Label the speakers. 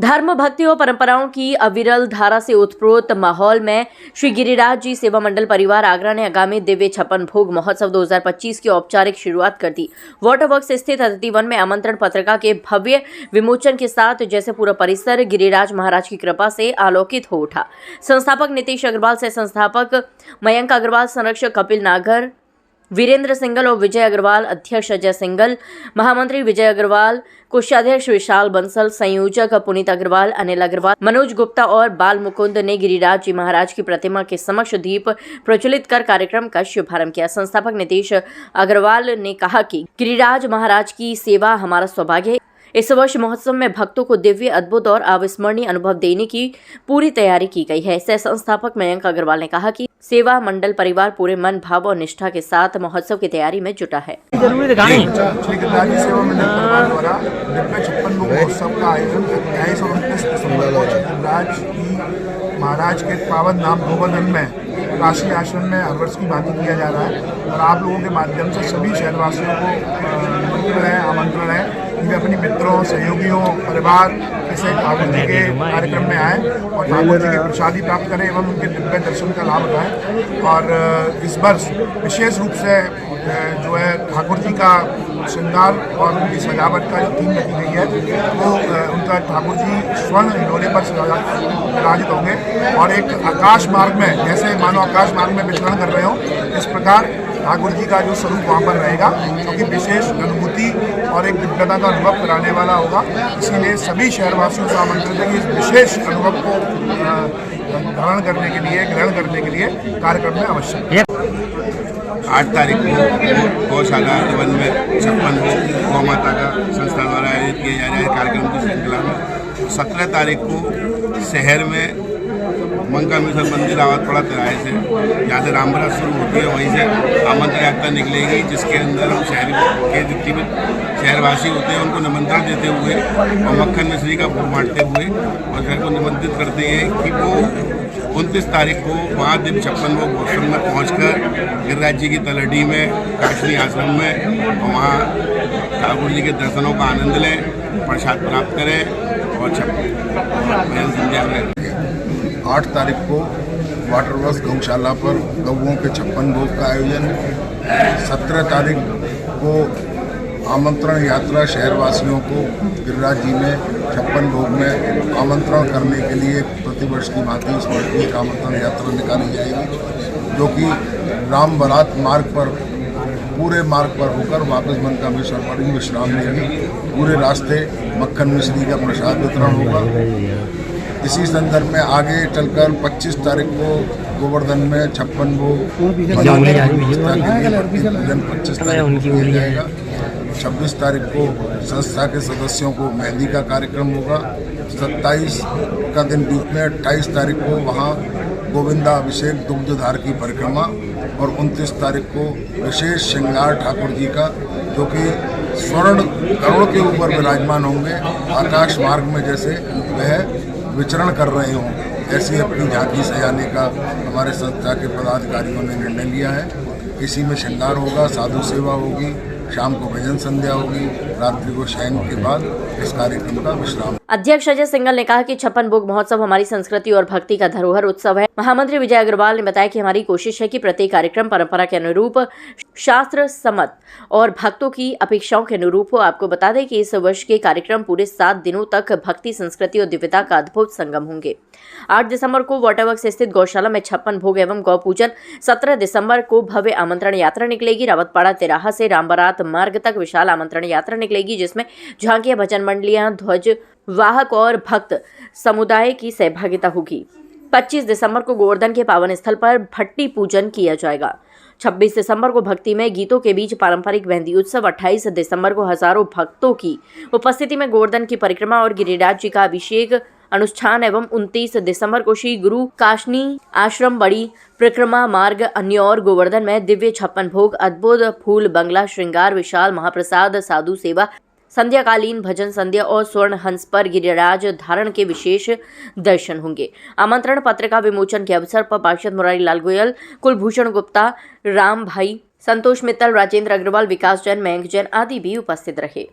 Speaker 1: धर्म, भक्ति और परंपराओं की अविरल धारा से उत्प्रोत माहौल में श्री गिरिराज जी सेवा मंडल परिवार आगरा ने आगामी दिव्य छप्पन भोग महोत्सव 2025 की औपचारिक शुरुआत कर दी। वाटर वर्क्स स्थित अतिथि वन में आमंत्रण पत्रिका के भव्य विमोचन के साथ जैसे पूरा परिसर गिरिराज महाराज की कृपा से आलोकित हो उठा। संस्थापक नीतीश अग्रवाल से संस्थापक मयंक अग्रवाल, संरक्षक कपिल नागर, वीरेंद्र सिंगल और विजय अग्रवाल, अध्यक्ष अजय सिंगल, महामंत्री विजय अग्रवाल, कोषाध्यक्ष विशाल बंसल, संयोजक पुनीत अग्रवाल, अनिल अग्रवाल, मनोज गुप्ता और बाल मुकुंद ने गिरिराज जी महाराज की प्रतिमा के समक्ष दीप प्रज्वलित कर कार्यक्रम का शुभारंभ किया। संस्थापक नीतीश अग्रवाल ने कहा कि गिरिराज महाराज की सेवा हमारा सौभाग्य है। इस वर्ष महोत्सव में भक्तों को दिव्य, अद्भुत और अविस्मरणीय अनुभव देने की पूरी तैयारी की गई है। सह संस्थापक मयंक अग्रवाल ने कहा कि सेवा मंडल परिवार पूरे मन, भाव और निष्ठा के साथ महोत्सव की तैयारी में जुटा है।
Speaker 2: श्री गिरिराज सेवा मंडल परिवार द्वारा दिव्य छप्पन भोग महोत्सव का आयोजन 28 और 29 दिसंबर को गिरिराज जी महाराज के पावन धाम गोवर्धन में काशी आश्रम में हर वर्ष की भांति किया जा रहा है। और आप लोगों के माध्यम से सभी शहरवासियों को आमंत्रण है कि वे अपने मित्रों, सहयोगियों, परिवार के साथ ठाकुर जी के कार्यक्रम में आएँ और ठाकुर जी के प्रसादी प्राप्त करें एवं उनके दिव्य दर्शन का लाभ उठाएं। और इस वर्ष विशेष रूप से जो है ठाकुर जी का श्रृंगार और उनकी सजावट का जो थीम रखी गई है वो उनका ठाकुर जी स्वर्ण हिंडोले पर विराजित होंगे और एक आकाश मार्ग में, जैसे मानो आकाश मार्ग में विचरण कर रहे हो, इस प्रकार ठाकुर जी का जो स्वरूप वहाँ पर रहेगा, जो कि विशेष अनुभूति और एक दिव्यता का अनुभव कराने वाला होगा। इसीलिए सभी शहरवासियों से आमंत्रित है कि इस विशेष अनुभव को धारण करने के लिए, ग्रहण करने के लिए कार्यक्रम में अवश्य
Speaker 3: 8 तारीख को गौशाला वन में 56 गौ माता का संस्था द्वारा आयोजित किया जा रहा है कार्यक्रम की श्रृंखला में। 17 तारीख को शहर में मंकामेश्वर मंदिर रावतपड़ा तिराहे से, जहाँ से रामबरस शुरू होती है, वहीं से आमंत्रण यात्रा निकलेगी, जिसके अंदर हम शहर के जितने भी शहरवासी होते हैं उनको निमंत्रण देते हुए और मक्खन मिश्री का भोग बांटते हुए और शहर को निमंत्रित करते हैं कि वो 29 तारीख को वहाँ दिव्य छप्पन भोग महोत्सव में पहुँचकर गिरिराज जी की तलहटी में, काशनी आश्रम में, और वहाँ ठाकुर जी के दर्शनों का आनंद लें, प्रसाद प्राप्त करें और भजन संध्या में
Speaker 4: 8 तारीख को वाटर वर्क्स गौशाला पर गौओं के 56 भोग का आयोजन। 17 तारीख को आमंत्रण यात्रा शहरवासियों को गिरिराज जी में 56 भोग में आमंत्रण करने के लिए प्रतिवर्ष की भांति इस वर्ष की एक आमंत्रण यात्रा निकाली जाएगी, जो कि राम बारात मार्ग पर पूरे मार्ग पर होकर वापस मनकामेश्वर पर ही विश्राम लेंगे। पूरे रास्ते मक्खन मिश्री का प्रसाद वितरण होगा। इसी संदर्भ में आगे चलकर 25 तारीख को गोवर्धन में 56 भोग 25 तारीख को किया जाएगा। 26 तारीख को संस्था के सदस्यों को मेहंदी का कार्यक्रम होगा। 27 का दिन बीच में 28 तारीख को वहाँ गोविंदा अभिषेक दुग्धधार की परिक्रमा और 29 तारीख को विशेष श्रृंगार ठाकुर जी का, जो कि स्वर्ण गरुड़ के ऊपर विराजमान होंगे, आकाश मार्ग में जैसे वह विचरण कर रहे हों, ऐसी अपनी झांकी सजाने का हमारे संस्था के पदाधिकारियों ने निर्णय लिया है। इसी में श्रृंगार होगा, साधु सेवा होगी, शाम को भजन संध्या होगी, रात्रि को शयन के बाद इस कार्यक्रम का विश्राम।
Speaker 1: अध्यक्ष अजय सिंगल ने कहा कि छप्पन भोग महोत्सव हमारी संस्कृति और भक्ति का धरोहर उत्सव है। महामंत्री विजय अग्रवाल ने बताया कि हमारी कोशिश है कि प्रत्येक कार्यक्रम परंपरा के अनुरूप, शास्त्र सम्मत और भक्तों की अपेक्षाओं के अनुरूप हो। आपको बता दें कि इस वर्ष के कार्यक्रम पूरे 7 दिनों तक भक्ति, संस्कृति और दिव्यता का अद्भुत संगम होंगे। 8 दिसंबर को वाटर वर्क्स स्थित गौशाला में 56 भोग एवं गौ पूजन। 17 दिसंबर को भव्य आमंत्रण यात्रा निकलेगी। रावतपड़ा तिराहा से राम बारात मार्ग तक विशाल आमंत्रण यात्रा निकलेगी, जिसमें झांकियां, भजन मंडलियां, ध्वज वाहक और भक्त समुदाय की सहभागिता होगी। 25 दिसंबर को गोवर्धन के पावन स्थल पर भट्टी पूजन किया जाएगा। 26 दिसंबर को भक्ति में गीतों के बीच पारंपरिक मेहंदी उत्सव। 28 दिसंबर को हजारों भक्तों की उपस्थिति में गोवर्धन की परिक्रमा और गिरिराज जी का अभिषेक अनुष्ठान एवं 29 दिसंबर को श्री गुरु काशनी आश्रम बड़ी परिक्रमा मार्ग अन्यौर गोवर्धन में दिव्य 56 भोग, अद्भुत फूल बंगला श्रृंगार, विशाल महाप्रसाद, साधु सेवा, संध्याकालीन भजन संध्या और स्वर्ण हंस पर गिरिराज धारण के विशेष दर्शन होंगे। आमंत्रण पत्रिका विमोचन के अवसर पर पार्षद मुरारी लाल गोयल, कुलभूषण गुप्ता, राम भाई, संतोष मित्तल, राजेंद्र अग्रवाल, विकास जैन, मयंक जैन आदि भी उपस्थित रहे।